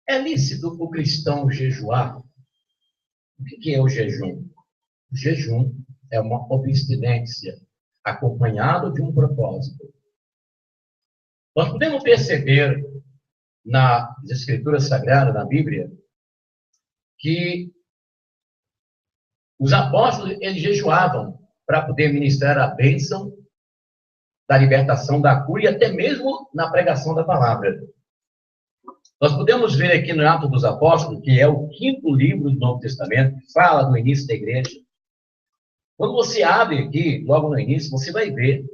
É lícito o cristão jejuar? O que é o jejum? O jejum é uma abstinência acompanhado de um propósito. Nós podemos perceber nas Escrituras Sagradas, na Bíblia, que os apóstolos, eles jejuavam para poder ministrar a bênção da libertação da cura e até mesmo na pregação da palavra. Nós podemos ver aqui no Atos dos Apóstolos, que é o 5º livro do Novo Testamento, que fala do início da igreja. Quando você abre aqui, logo no início, você vai ver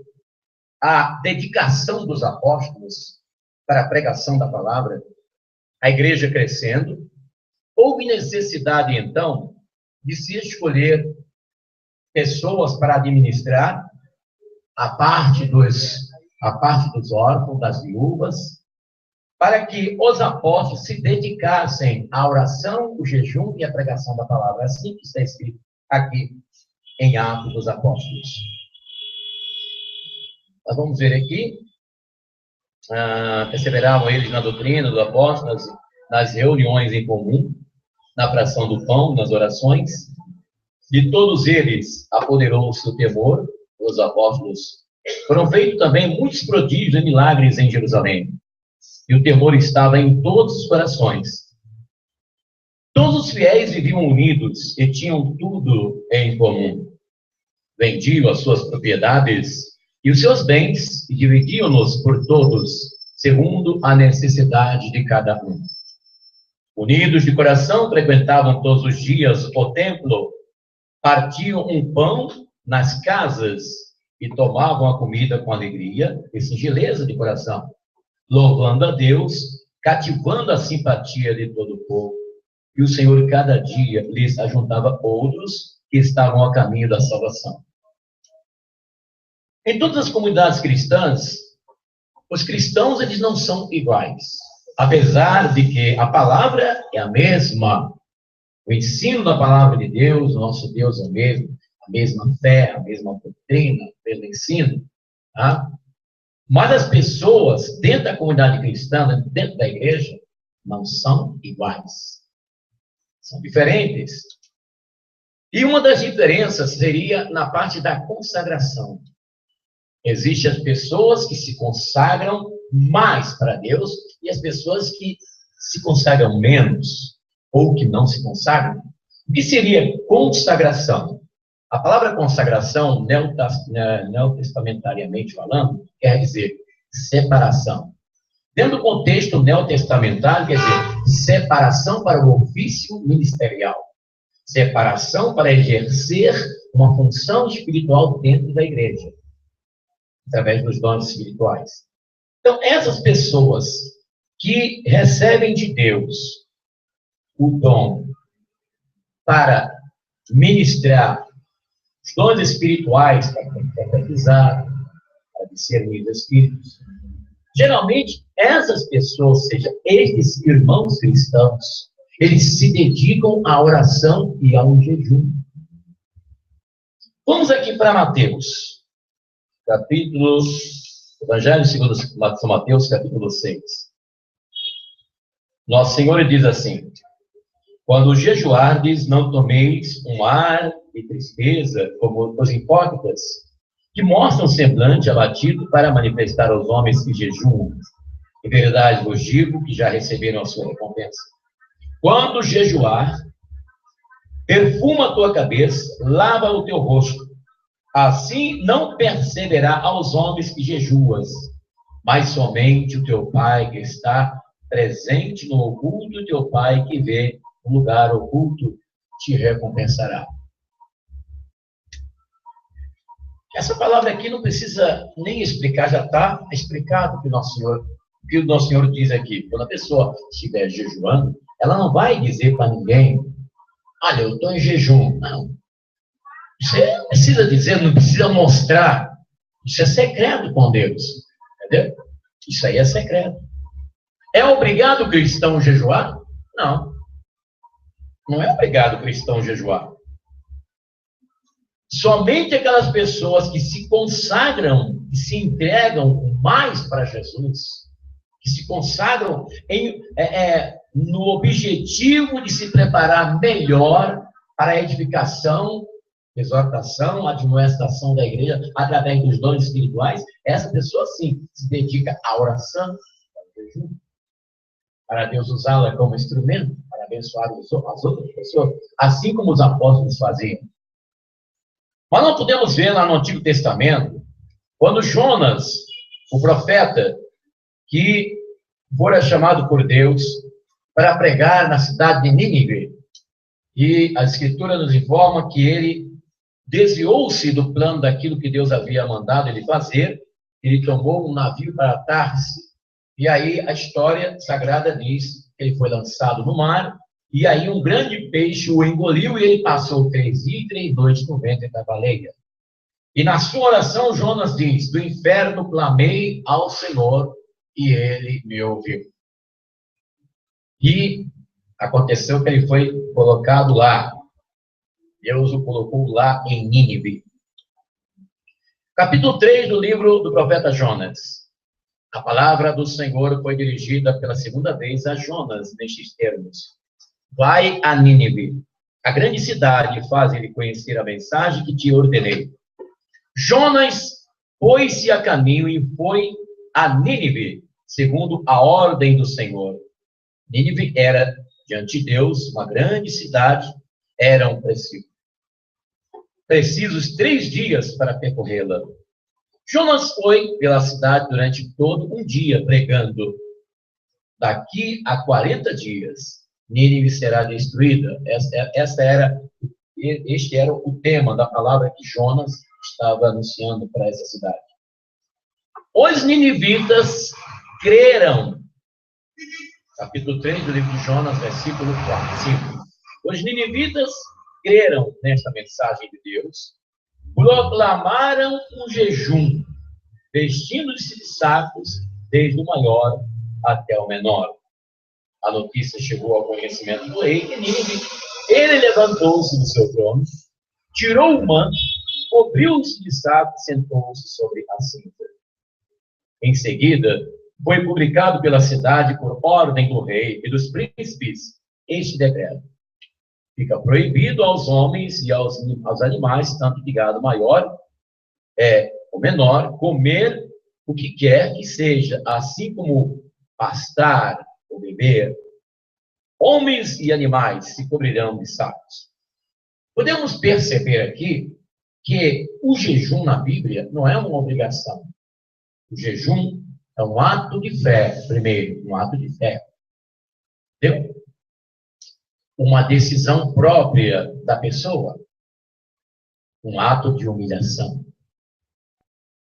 a dedicação dos apóstolos para a pregação da palavra, a igreja crescendo. Houve necessidade, então, de se escolher pessoas para administrar a parte dos órfãos, das viúvas, para que os apóstolos se dedicassem à oração, o jejum e à pregação da palavra. Assim que está escrito aqui em Atos dos Apóstolos. Nós vamos ver aqui, perseveravam eles na doutrina do apóstolo, nas reuniões em comum, na fração do pão, nas orações. De todos eles apoderou-se o temor, os apóstolos. Foram feitos também muitos prodígios e milagres em Jerusalém. E o temor estava em todos os corações. Todos os fiéis viviam unidos e tinham tudo em comum. Vendiam as suas propriedades e os seus bens e dividiam-nos por todos, segundo a necessidade de cada um. Unidos de coração, frequentavam todos os dias o templo, partiam um pão nas casas e tomavam a comida com alegria e singeleza de coração, louvando a Deus, cativando a simpatia de todo o povo. E o Senhor, cada dia, lhes ajuntava outros que estavam a caminho da salvação. Em todas as comunidades cristãs, os cristãos, eles não são iguais. Apesar de que a palavra é a mesma, o ensino da palavra de Deus, o nosso Deus é o mesmo, a mesma fé, a mesma doutrina, o mesmo ensino, tá? Mas as pessoas dentro da comunidade cristã, dentro da igreja, não são iguais. São diferentes. E uma das diferenças seria na parte da consagração. Existem as pessoas que se consagram mais para Deus e as pessoas que se consagram menos ou que não se consagram. O que seria consagração? A palavra consagração, neotestamentariamente falando, quer dizer separação. Dentro do contexto neotestamentário, quer dizer separação para o ofício ministerial. Separação para exercer uma função espiritual dentro da igreja, através dos dons espirituais. Então, essas pessoas que recebem de Deus o dom para ministrar os dons espirituais, para profetizar, para discernir os espíritos, geralmente, essas pessoas, ou seja, esses irmãos cristãos, eles se dedicam à oração e ao jejum. Vamos aqui para Mateus, capítulo, Evangelho segundo São Mateus, capítulo 6. Nosso Senhor diz assim: quando jejuardes, não tomeis um ar de tristeza, como os hipócritas, que mostram semblante abatido para manifestar aos homens que jejuam. Em verdade vos digo que já receberam a sua recompensa. Quando jejuar, perfuma a tua cabeça, lava o teu rosto. Assim não perceberá aos homens que jejuas, mas somente o teu Pai que está presente no oculto, teu Pai que vê no lugar oculto, te recompensará. Essa palavra aqui não precisa nem explicar, já está explicado o que o nosso Senhor diz aqui. Quando a pessoa estiver jejuando, ela não vai dizer para ninguém: olha, eu estou em jejum. Não. Você precisa dizer, não precisa mostrar. Isso é secreto com Deus. Entendeu? Isso aí é secreto. É obrigado o cristão jejuar? Não. Não é obrigado o cristão jejuar. Somente aquelas pessoas que se consagram, que se entregam mais para Jesus, que se consagram no objetivo de se preparar melhor para a edificação, exortação, admoestação da igreja, através dos dons espirituais, essa pessoa, sim, se dedica à oração, ao jejum, para Deus usá-la como instrumento, para abençoar as outras pessoas, assim como os apóstolos faziam. Mas não podemos ver lá no Antigo Testamento, quando Jonas, o profeta, que fora chamado por Deus para pregar na cidade de Nínive, e a Escritura nos informa que ele desviou-se do plano daquilo que Deus havia mandado ele fazer, ele tomou um navio para Tarse, e aí a história sagrada diz que ele foi lançado no mar, e aí um grande peixe o engoliu, e ele passou 3 dias e 3 noites no ventre da baleia. E na sua oração, Jonas diz: do inferno clamei ao Senhor, e ele me ouviu. E aconteceu que ele foi colocado lá. Deus o colocou lá em Nínive. Capítulo 3 do livro do profeta Jonas. A palavra do Senhor foi dirigida pela segunda vez a Jonas, nestes termos: vai a Nínive, a grande cidade, e faz-lhe conhecer a mensagem que te ordenei. Jonas pôs-se a caminho e foi a Nínive, segundo a ordem do Senhor. Nínive era, diante de Deus, uma grande cidade, eram precisos 3 dias para percorrê-la. Jonas foi pela cidade durante todo um dia, pregando: daqui a 40 dias, Nínive será destruída. Este era o tema da palavra que Jonas estava anunciando para essa cidade. Os ninivitas creram. Capítulo 3 do livro de Jonas, versículo 5. Os ninivitas creram nesta mensagem de Deus, proclamaram um jejum, vestindo-se de sacos, desde o maior até o menor. A notícia chegou ao conhecimento do rei de Nínive. Ele levantou-se do seu trono, tirou o manto, cobriu-se de saco e sentou-se sobre a cinta. Em seguida, foi publicado pela cidade, por ordem do rei e dos príncipes, este decreto: fica proibido aos homens e aos animais, tanto de gado maior ou menor, comer o que quer que seja, assim como pastar ou beber. Homens e animais se cobrirão de sacos. Podemos perceber aqui que o jejum na Bíblia não é uma obrigação. O jejum é um ato de fé, primeiro, um ato de fé. Entendeu? Uma decisão própria da pessoa. Um ato de humilhação.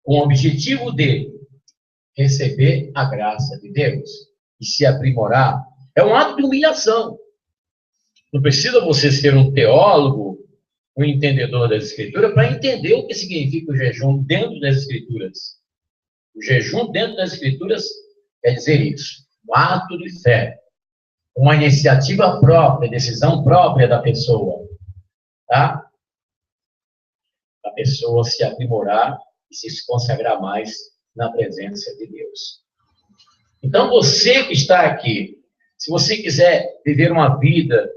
Com o objetivo de receber a graça de Deus e se aprimorar. É um ato de humilhação. Não precisa você ser um teólogo, um entendedor das Escrituras, para entender o que significa o jejum dentro das Escrituras. O jejum dentro das Escrituras quer dizer isso. Um ato de fé. Uma iniciativa própria, decisão própria da pessoa. Tá? A pessoa se aprimorar e se consagrar mais na presença de Deus. Então, você que está aqui, se você quiser viver uma vida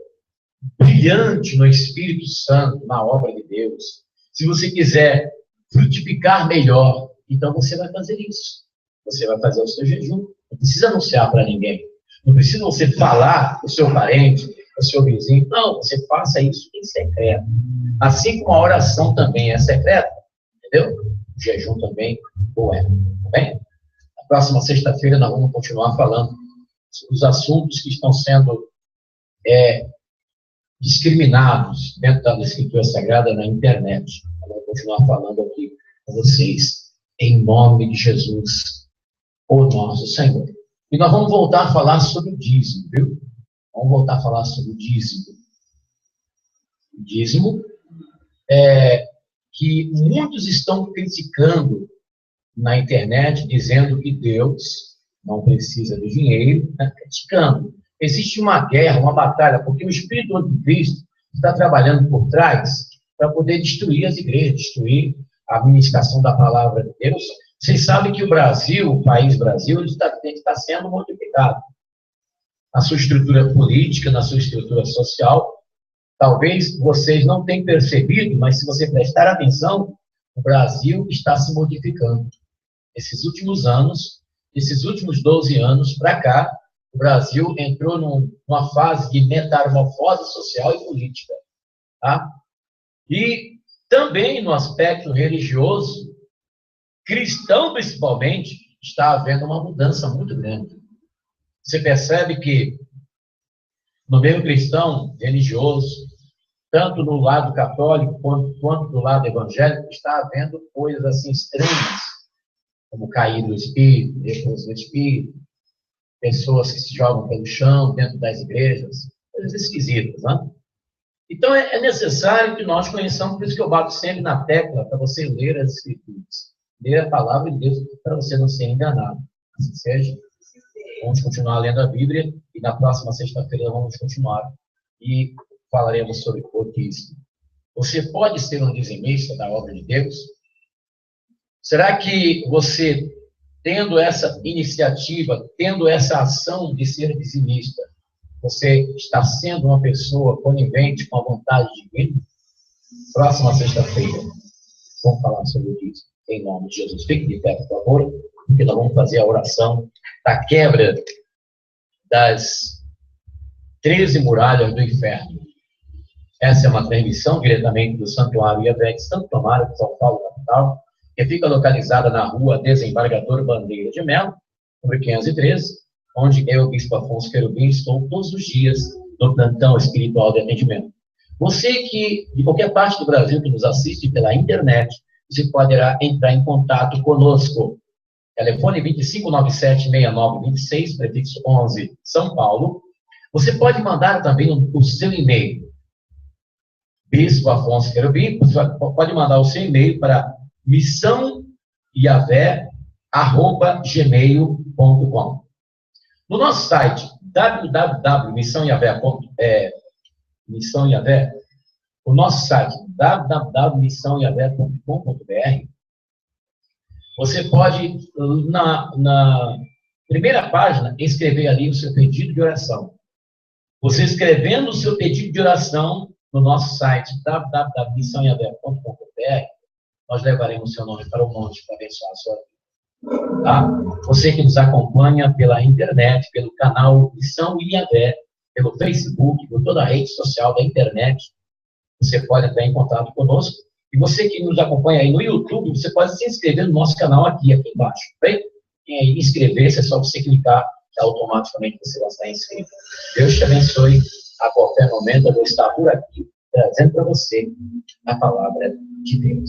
brilhante no Espírito Santo, na obra de Deus, se você quiser frutificar melhor, então você vai fazer isso. Você vai fazer o seu jejum. Não precisa anunciar para ninguém. Não precisa você falar para o seu parente, para o seu vizinho. Não, você faça isso em secreto. Assim como a oração também é secreta, entendeu? O jejum também o é. Tá bem? Na próxima sexta-feira nós vamos continuar falando sobre os assuntos que estão sendo discriminados dentro da Escritura Sagrada na internet. Eu vou continuar falando aqui com vocês, em nome de Jesus, o nosso Senhor. E nós vamos voltar a falar sobre o dízimo, viu? Vamos voltar a falar sobre o dízimo. O dízimo que muitos estão criticando na internet, dizendo que Deus não precisa do dinheiro, criticando. Existe uma guerra, uma batalha, porque o Espírito de Cristo está trabalhando por trás para poder destruir as igrejas, destruir a ministração da palavra de Deus. Vocês sabem que o Brasil, o país Brasil, ele está sendo multiplicado. na sua estrutura política, na sua estrutura social. Talvez vocês não tenham percebido, mas se você prestar atenção, o Brasil está se modificando. Esses últimos anos, esses últimos 12 anos para cá, o Brasil entrou numa fase de metamorfose social e política. Tá? E também no aspecto religioso, cristão principalmente, está havendo uma mudança muito grande. Você percebe que no meio cristão, religioso, tanto no lado católico quanto do lado evangélico, está havendo coisas assim estranhas, como cair do espírito, depois do espírito, pessoas que se jogam pelo chão dentro das igrejas, coisas esquisitas, né? Então é necessário que nós conheçamos, por isso que eu bato sempre na tecla para você ler as escrituras, ler a palavra de Deus, para você não ser enganado. Assim seja. Vamos continuar lendo a Bíblia e na próxima sexta-feira vamos continuar e falaremos sobre o dízimo. Você pode ser um dizimista da obra de Deus? Será que você, tendo essa iniciativa, tendo essa ação de ser dizimista, você está sendo uma pessoa conivente com a vontade divina? Próxima sexta-feira vamos falar sobre isso, em nome de Jesus. Fique de pé, por favor, porque nós vamos fazer a oração da quebra das 13 muralhas do inferno. Essa é uma transmissão diretamente do Santuário Yahvé de Santo Amaro, de São Paulo, capital, que fica localizada na rua Desembargador Bandeira de Melo, número 513, onde eu, Bispo Afonso Querubim, estou todos os dias no plantão espiritual de atendimento. Você que, de qualquer parte do Brasil, que nos assiste pela internet, você poderá entrar em contato conosco. Telefone 2597-6926, prefixo 11, São Paulo. Você pode mandar também o seu e-mail. Bispo Afonso Querubim, você pode mandar o seu e-mail para missãoyahvé@gmail.com. No nosso site, www.missãoyahvé, o nosso site, www.missãoyahvé.com.br, você pode, na primeira página, escrever ali o seu pedido de oração. Você escrevendo o seu pedido de oração no nosso site, www.missãoyahvé.com.br, nós levaremos o seu nome para o monte para abençoar a sua vida. Tá? Você que nos acompanha pela internet, pelo canal Missão Yahvé, pelo Facebook, por toda a rede social da internet, você pode entrar em contato conosco. E você que nos acompanha aí no YouTube, você pode se inscrever no nosso canal aqui embaixo, bem? E aí, inscrever-se, é só você clicar, que automaticamente você vai estar inscrito. Deus te abençoe. A qualquer momento eu vou estar por aqui, trazendo para você a palavra de Deus.